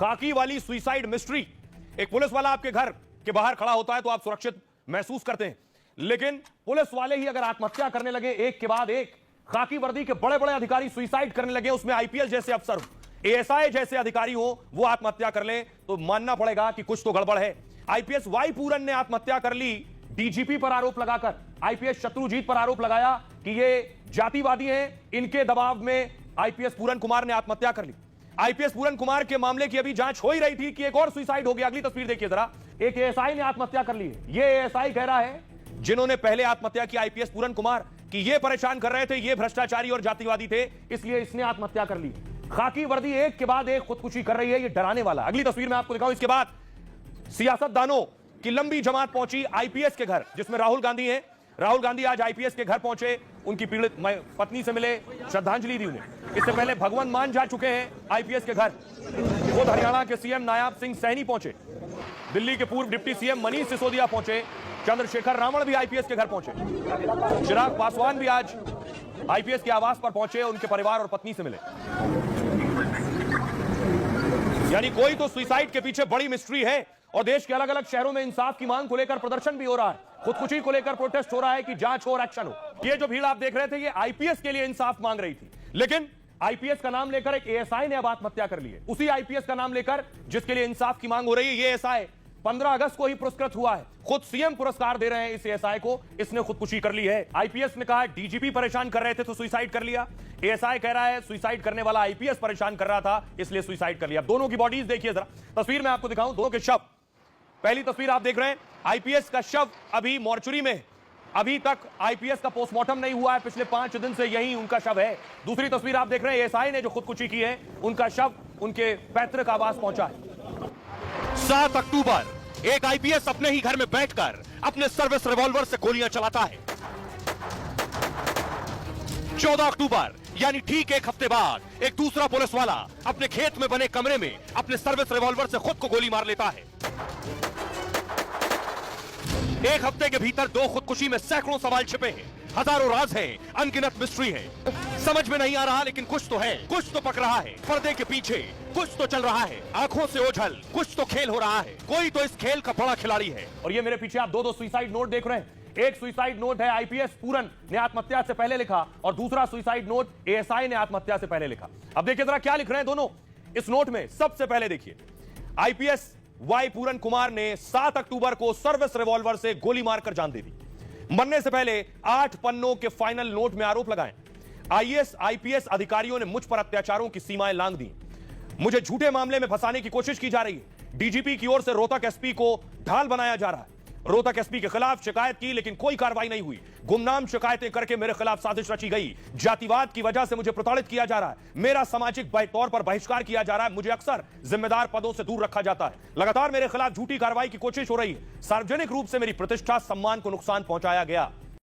खाकी वाली suicide mystery. एक पुलिस वाला आपके घर के बाहर खड़ा होता है तो आप सुरक्षित महसूस करते हैं, लेकिन पुलिस वाले ही अगर आत्महत्या करने लगे एक के बाद एक, खाकी वर्दी के बड़े बड़े अधिकारी सुसाइड करने लगे, उसमें आईपीएस जैसे अफसर हो, एएसआई जैसे अधिकारी हो, वो आत्महत्या कर ले, तो मानना पड़ेगा कि कुछ तो गड़बड़ है। आईपीएस वाई पूरन ने आत्महत्या कर ली डीजीपी पर आरोप लगाकर। आईपीएस शत्रुजीत पर आरोप लगाया कि ये जातिवादी हैं, इनके दबाव में आईपीएस पूरन कुमार ने आत्महत्या कर ली। आईपीएस पूरन कुमार के मामले की अभी जांच हो ही रही थी कि एक और सुसाइड हो गया। अगली तस्वीर देखिए जरा, एक एएसआई ने आत्महत्या कर ली है। ये एएसआई कह रहा है जिन्होंने पहले आत्महत्या की आईपीएस पूरन कुमार कि ये परेशान कर रहे थे, ये भ्रष्टाचारी और जातिवादी थे, इसलिए इसने आत्महत्या कर ली। खाकी वर्दी एक के बाद एक खुदकुशी कर रही है, ये डराने वाला। अगली तस्वीर में आपको दिखाऊं। इसके बाद सियासतदानों की लंबी जमात पहुंची आईपीएस के घर, जिसमें राहुल गांधी हैं। राहुल गांधी आज आईपीएस के घर पहुंचे, उनकी पीड़ित पत्नी से मिले, श्रद्धांजलि दी उन्हें। इससे पहले भगवंत मान जा चुके हैं आईपीएस के घर। खुद हरियाणा के सीएम नायाब सिंह सैनी पहुंचे, दिल्ली के पूर्व डिप्टी सीएम मनीष सिसोदिया पहुंचे, चंद्रशेखर रावण भी आईपीएस के घर पहुंचे, चिराग पासवान भी आज आईपीएस के आवास पर पहुंचे, उनके परिवार और पत्नी से मिले। यानी कोई तो सुसाइड के पीछे बड़ी मिस्ट्री है और देश के अलग अलग शहरों में इंसाफ की मांग को लेकर प्रदर्शन भी हो रहा है, खुदकुशी को लेकर प्रोटेस्ट हो रहा है कि जांच हो और एक्शन हो। ये जो भीड़ आप देख रहे थे, ये आईपीएस के लिए इंसाफ मांग रही थी, लेकिन आईपीएस का नाम लेकर एक एएसआई ने अब आत्महत्या कर ली है। उसी आईपीएस का नाम लेकर जिसके लिए इंसाफ की मांग हो रही है। ये एएसआई 15 अगस्त को ही पुरस्कृत हुआ है, खुद सीएम पुरस्कार दे रहे हैं इस एएसआई को, इसने खुदकुशी कर ली है। आईपीएस ने कहा डीजीपी परेशान कर रहे थे तो सुसाइड कर लिया। एएसआई कह रहा है सुसाइड करने वाला आईपीएस परेशान कर रहा था इसलिए सुसाइड कर लिया। दोनों की बॉडीज देखिए जरा, तस्वीर में आपको दिखाऊं दोनों के शव। पहली तस्वीर आप देख रहे हैं, आईपीएस का शव अभी मॉर्चुरी में, अभी तक आईपीएस का पोस्टमार्टम नहीं हुआ है, पिछले 5 दिन से यही उनका शव है। दूसरी तस्वीर आप देख रहे हैं, एएसआई ने जो खुदकुशी की है, उनका शव उनके पैतृक आवास पहुंचा है। 7 अक्टूबर एक आईपीएस अपने ही घर में बैठकर अपने सर्विस रिवॉल्वर से गोलियां चलाता है। 14 अक्टूबर यानी ठीक एक हफ्ते बाद एक दूसरा पुलिस वाला अपने खेत में बने कमरे में अपने सर्विस रिवॉल्वर से खुद को गोली मार लेता है। एक हफ्ते के भीतर 2 खुदकुशी में सैकड़ों सवाल छिपे हैं, हजारों राज हैं, अनगिनत मिस्ट्री है। समझ में नहीं आ रहा, लेकिन कुछ तो है, कुछ तो पक रहा है। पर्दे के पीछे कुछ तो चल रहा है, आंखों से ओझल कुछ तो खेल हो रहा है। कोई तो इस खेल का बड़ा खिलाड़ी है। और ये मेरे पीछे आप 2 सुसाइड नोट देख रहे हैं। एक सुसाइड नोट है आईपीएस पूरन ने आत्महत्या से पहले लिखा और दूसरा सुसाइड नोट एएसआई ने आत्महत्या से पहले लिखा। अब देखिए जरा क्या लिख रहे हैं दोनों इस नोट में। सबसे पहले देखिए, आईपीएस वाई पूरन कुमार ने 7 अक्टूबर को सर्विस रिवॉल्वर से गोली मारकर जान दे दी। मरने से पहले 8 पन्नों के फाइनल नोट में आरोप लगाए। आईएएस आईपीएस अधिकारियों ने मुझ पर अत्याचारों की सीमाएं लांघ दी, मुझे झूठे मामले में फंसाने की कोशिश की जा रही है। डीजीपी की ओर से रोहतक एसपी को ढाल बनाया जा रहा है। रोहतक एसपी के खिलाफ शिकायत की लेकिन कोई कार्रवाई नहीं हुई। गुमनाम शिकायतें करके मेरे खिलाफ साजिश रची गई। जातिवाद की वजह से मुझे प्रताड़ित किया जा रहा है, मेरा सामाजिक तौर पर बहिष्कार किया जा रहा है, मुझे अक्सर जिम्मेदार पदों से दूर रखा जाता है। लगातार मेरे खिलाफ झूठी कार्रवाई की कोशिश हो रही है। सार्वजनिक रूप से मेरी प्रतिष्ठा सम्मान को नुकसान पहुंचाया गया।